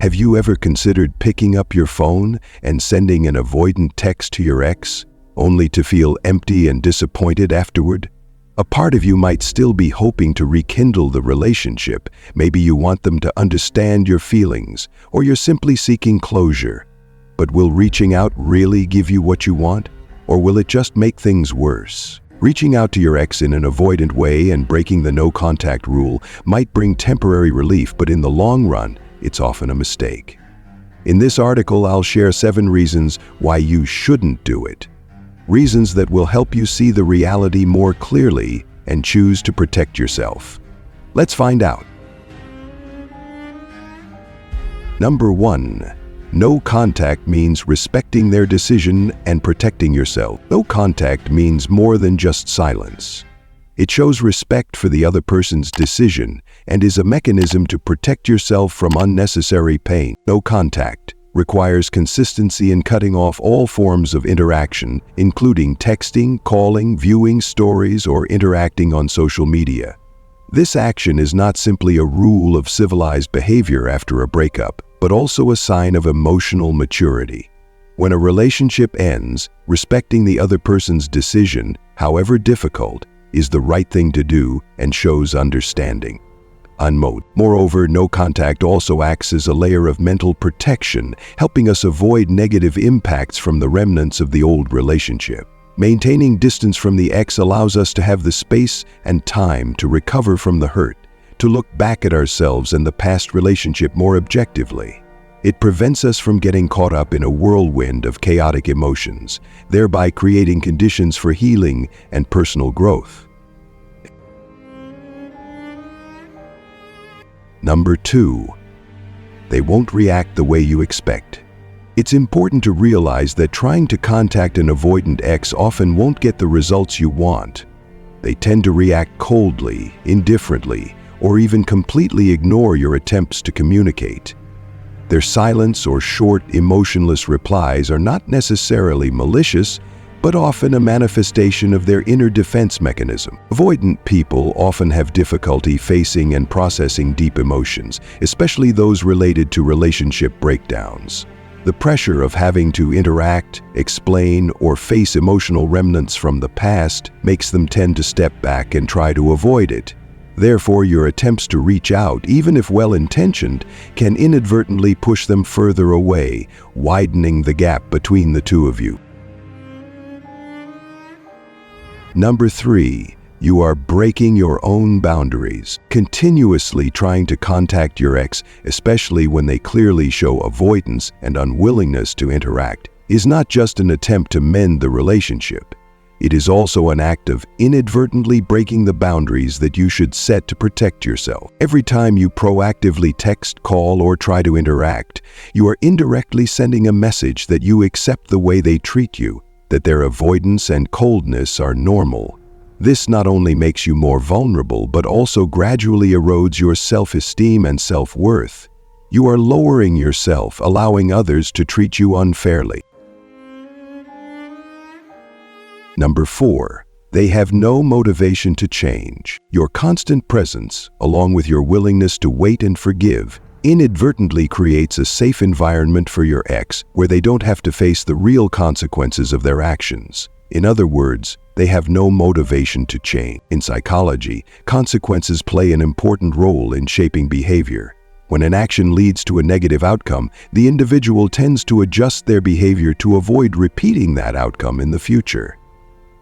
Have you ever considered picking up your phone and sending an avoidant text to your ex, only to feel empty and disappointed afterward? A part of you might still be hoping to rekindle the relationship. Maybe you want them to understand your feelings, or you're simply seeking closure. But will reaching out really give you what you want, or will it just make things worse? Reaching out to your ex in an avoidant way and breaking the no-contact rule might bring temporary relief, but in the long run, it's often a mistake. In this article, I'll share 7 reasons why you shouldn't do it. Reasons that will help you see the reality more clearly and choose to protect yourself. Let's find out. Number 1. No contact means respecting their decision and protecting yourself. No contact means more than just silence. It shows respect for the other person's decision and is a mechanism to protect yourself from unnecessary pain. No contact requires consistency in cutting off all forms of interaction, including texting, calling, viewing stories, or interacting on social media. This action is not simply a rule of civilized behavior after a breakup, but also a sign of emotional maturity. When a relationship ends, respecting the other person's decision, however difficult, is the right thing to do and shows understanding. Moreover, no contact also acts as a layer of mental protection, helping us avoid negative impacts from the remnants of the old relationship. Maintaining distance from the ex allows us to have the space and time to recover from the hurt, to look back at ourselves and the past relationship more objectively. It prevents us from getting caught up in a whirlwind of chaotic emotions, thereby creating conditions for healing and personal growth. Number 2. They won't react the way you expect. It's important to realize that trying to contact an avoidant ex often won't get the results you want. They tend to react coldly, indifferently, or even completely ignore your attempts to communicate. Their silence or short, emotionless replies are not necessarily malicious, but often a manifestation of their inner defense mechanism. Avoidant people often have difficulty facing and processing deep emotions, especially those related to relationship breakdowns. The pressure of having to interact, explain, or face emotional remnants from the past makes them tend to step back and try to avoid it. Therefore, your attempts to reach out, even if well-intentioned, can inadvertently push them further away, widening the gap between the two of you. Number 3. You are breaking your own boundaries. Continuously trying to contact your ex, especially when they clearly show avoidance and unwillingness to interact, is not just an attempt to mend the relationship. It is also an act of inadvertently breaking the boundaries that you should set to protect yourself. Every time you proactively text, call, or try to interact, you are indirectly sending a message that you accept the way they treat you, that their avoidance and coldness are normal. This not only makes you more vulnerable, but also gradually erodes your self-esteem and self-worth. You are lowering yourself, allowing others to treat you unfairly. Number 4. They have no motivation to change. Your constant presence, along with your willingness to wait and forgive, inadvertently creates a safe environment for your ex where they don't have to face the real consequences of their actions. In other words, they have no motivation to change. In psychology, consequences play an important role in shaping behavior. When an action leads to a negative outcome, the individual tends to adjust their behavior to avoid repeating that outcome in the future.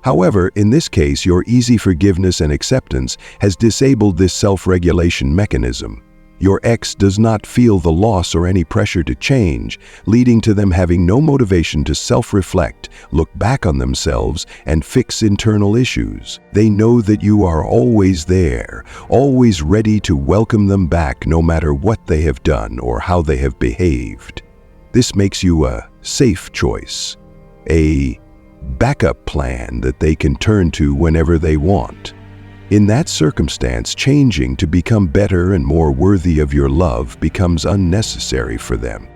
However, in this case, your easy forgiveness and acceptance has disabled this self-regulation mechanism. Your ex does not feel the loss or any pressure to change, leading to them having no motivation to self-reflect, look back on themselves, and fix internal issues. They know that you are always there, always ready to welcome them back no matter what they have done or how they have behaved. This makes you a safe choice, a backup plan that they can turn to whenever they want. In that circumstance, changing to become better and more worthy of your love becomes unnecessary for them.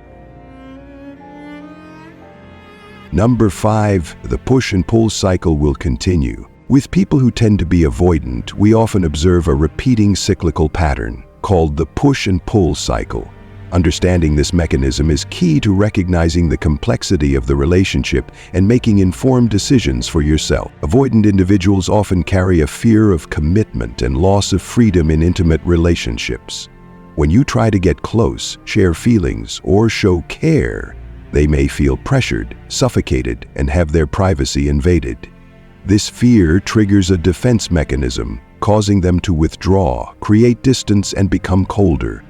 Number 5. The push and pull cycle will continue. With people who tend to be avoidant, we often observe a repeating cyclical pattern called the push and pull cycle. Understanding this mechanism is key to recognizing the complexity of the relationship and making informed decisions for yourself. Avoidant individuals often carry a fear of commitment and loss of freedom in intimate relationships. When you try to get close, share feelings, or show care, they may feel pressured, suffocated, and have their privacy invaded. This fear triggers a defense mechanism, causing them to withdraw, create distance, and become colder.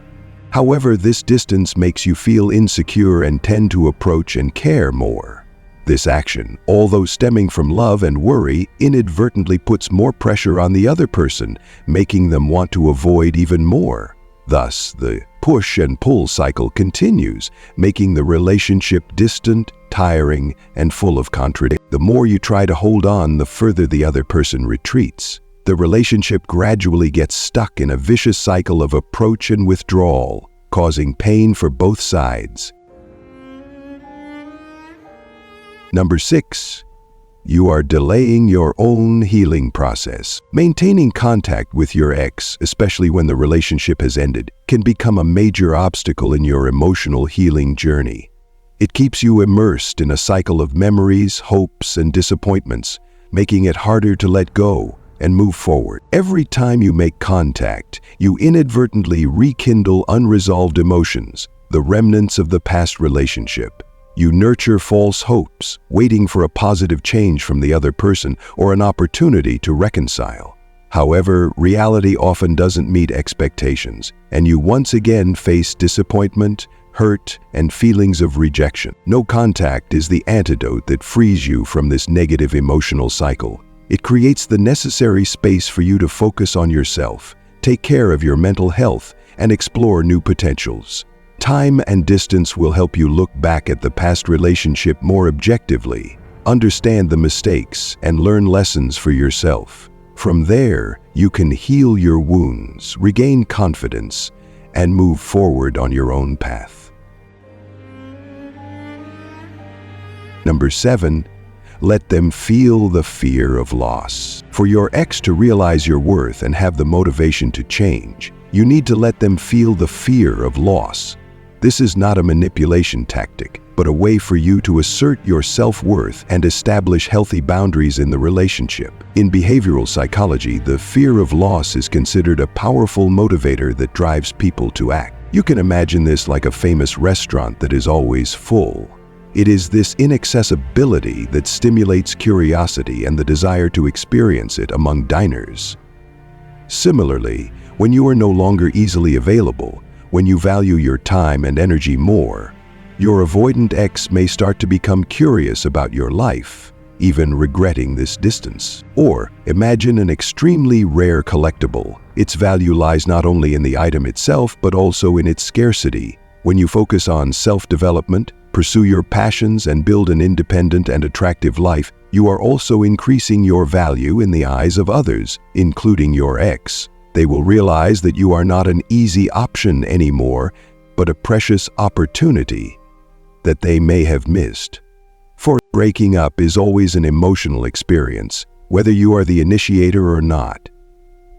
However, this distance makes you feel insecure and tend to approach and care more. This action, although stemming from love and worry, inadvertently puts more pressure on the other person, making them want to avoid even more. Thus, the push and pull cycle continues, making the relationship distant, tiring, and full of contradictions. The more you try to hold on, the further the other person retreats. The relationship gradually gets stuck in a vicious cycle of approach and withdrawal, causing pain for both sides. Number 6. You are delaying your own healing process. Maintaining contact with your ex, especially when the relationship has ended, can become a major obstacle in your emotional healing journey. It keeps you immersed in a cycle of memories, hopes, and disappointments, making it harder to let go and move forward. Every time you make contact, you inadvertently rekindle unresolved emotions, the remnants of the past relationship. You nurture false hopes, waiting for a positive change from the other person or an opportunity to reconcile. However, reality often doesn't meet expectations, and you once again face disappointment, hurt, and feelings of rejection. No contact is the antidote that frees you from this negative emotional cycle. It creates the necessary space for you to focus on yourself, take care of your mental health, and explore new potentials. Time and distance will help you look back at the past relationship more objectively, understand the mistakes, and learn lessons for yourself. From there, you can heal your wounds, regain confidence, and move forward on your own path. Number 7. Let them feel the fear of loss. For your ex to realize your worth and have the motivation to change, you need to let them feel the fear of loss. This is not a manipulation tactic, but a way for you to assert your self-worth and establish healthy boundaries in the relationship. In behavioral psychology, the fear of loss is considered a powerful motivator that drives people to act. You can imagine this like a famous restaurant that is always full. It is this inaccessibility that stimulates curiosity and the desire to experience it among diners. Similarly, when you are no longer easily available, when you value your time and energy more, your avoidant ex may start to become curious about your life, even regretting this distance. Or imagine an extremely rare collectible. Its value lies not only in the item itself, but also in its scarcity. When you focus on self-development, pursue your passions, and build an independent and attractive life, you are also increasing your value in the eyes of others, including your ex. They will realize that you are not an easy option anymore, but a precious opportunity that they may have missed. For breaking up is always an emotional experience, whether you are the initiator or not.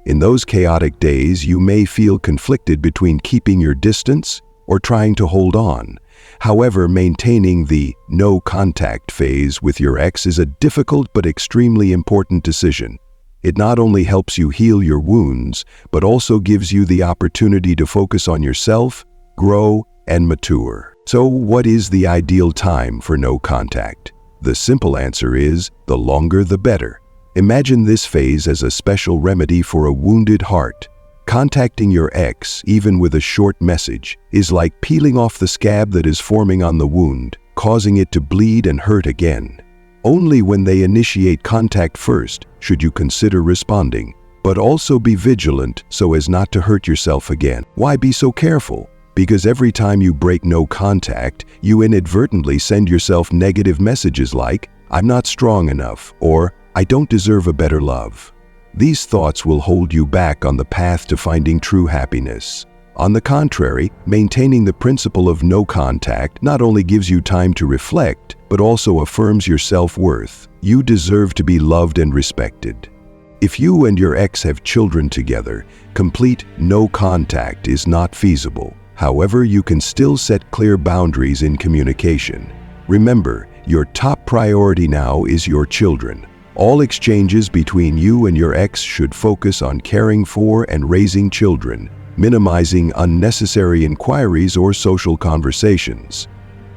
In those chaotic days, you may feel conflicted between keeping your distance or trying to hold on. However, maintaining the no contact phase with your ex is a difficult but extremely important decision. It not only helps you heal your wounds, but also gives you the opportunity to focus on yourself, grow, and mature. So, what is the ideal time for no contact? The simple answer is, the longer the better. Imagine this phase as a special remedy for a wounded heart. Contacting your ex, even with a short message, is like peeling off the scab that is forming on the wound, causing it to bleed and hurt again. Only when they initiate contact first should you consider responding, but also be vigilant so as not to hurt yourself again. Why be so careful? Because every time you break no contact, you inadvertently send yourself negative messages like, "I'm not strong enough," or "I don't deserve a better love." These thoughts will hold you back on the path to finding true happiness. On the contrary, maintaining the principle of no contact not only gives you time to reflect, but also affirms your self-worth. You deserve to be loved and respected. If you and your ex have children together, complete no contact is not feasible. However, you can still set clear boundaries in communication. Remember, your top priority now is your children. All exchanges between you and your ex should focus on caring for and raising children, minimizing unnecessary inquiries or social conversations.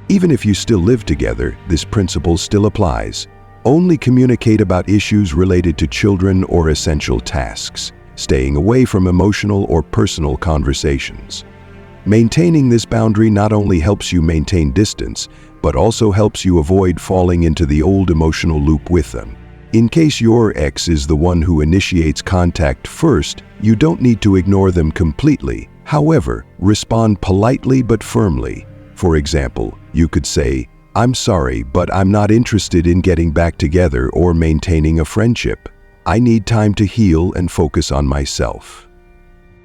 Even if you still live together, this principle still applies. Only communicate about issues related to children or essential tasks, staying away from emotional or personal conversations. Maintaining this boundary not only helps you maintain distance, but also helps you avoid falling into the old emotional loop with them. In case your ex is the one who initiates contact first, you don't need to ignore them completely. However, respond politely but firmly. For example, you could say, "I'm sorry, but I'm not interested in getting back together or maintaining a friendship. I need time to heal and focus on myself."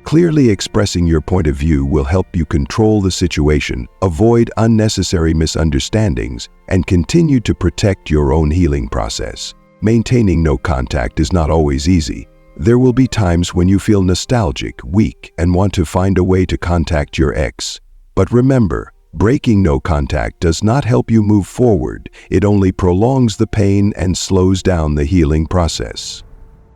Clearly expressing your point of view will help you control the situation, avoid unnecessary misunderstandings, and continue to protect your own healing process. Maintaining no contact is not always easy. There will be times when you feel nostalgic, weak, and want to find a way to contact your ex. But remember, breaking no contact does not help you move forward. It only prolongs the pain and slows down the healing process.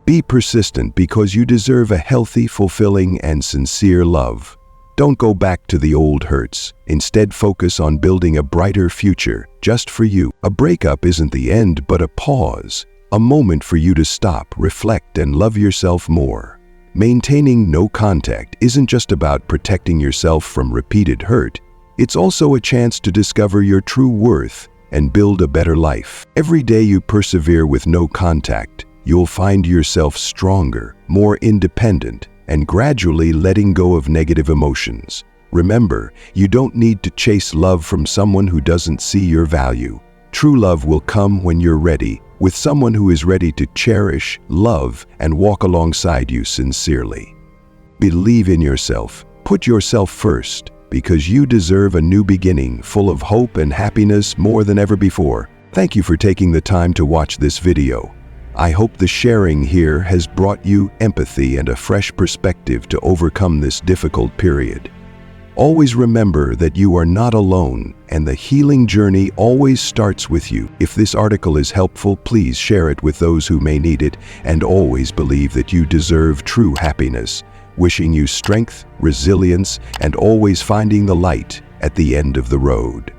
Be persistent because you deserve a healthy, fulfilling, and sincere love. Don't go back to the old hurts. Instead, focus on building a brighter future just for you. A breakup isn't the end, but a pause, a moment for you to stop, reflect, and love yourself more. Maintaining no contact isn't just about protecting yourself from repeated hurt. It's also a chance to discover your true worth and build a better life. Every day you persevere with no contact, you'll find yourself stronger, more independent, and gradually letting go of negative emotions. Remember, you don't need to chase love from someone who doesn't see your value. True love will come when you're ready, with someone who is ready to cherish, love, and walk alongside you sincerely. Believe in yourself. Put yourself first, because you deserve a new beginning full of hope and happiness more than ever before. Thank you for taking the time to watch this video. I hope the sharing here has brought you empathy and a fresh perspective to overcome this difficult period. Always remember that you are not alone, and the healing journey always starts with you. If this article is helpful, please share it with those who may need it, and always believe that you deserve true happiness. Wishing you strength, resilience, and always finding the light at the end of the road.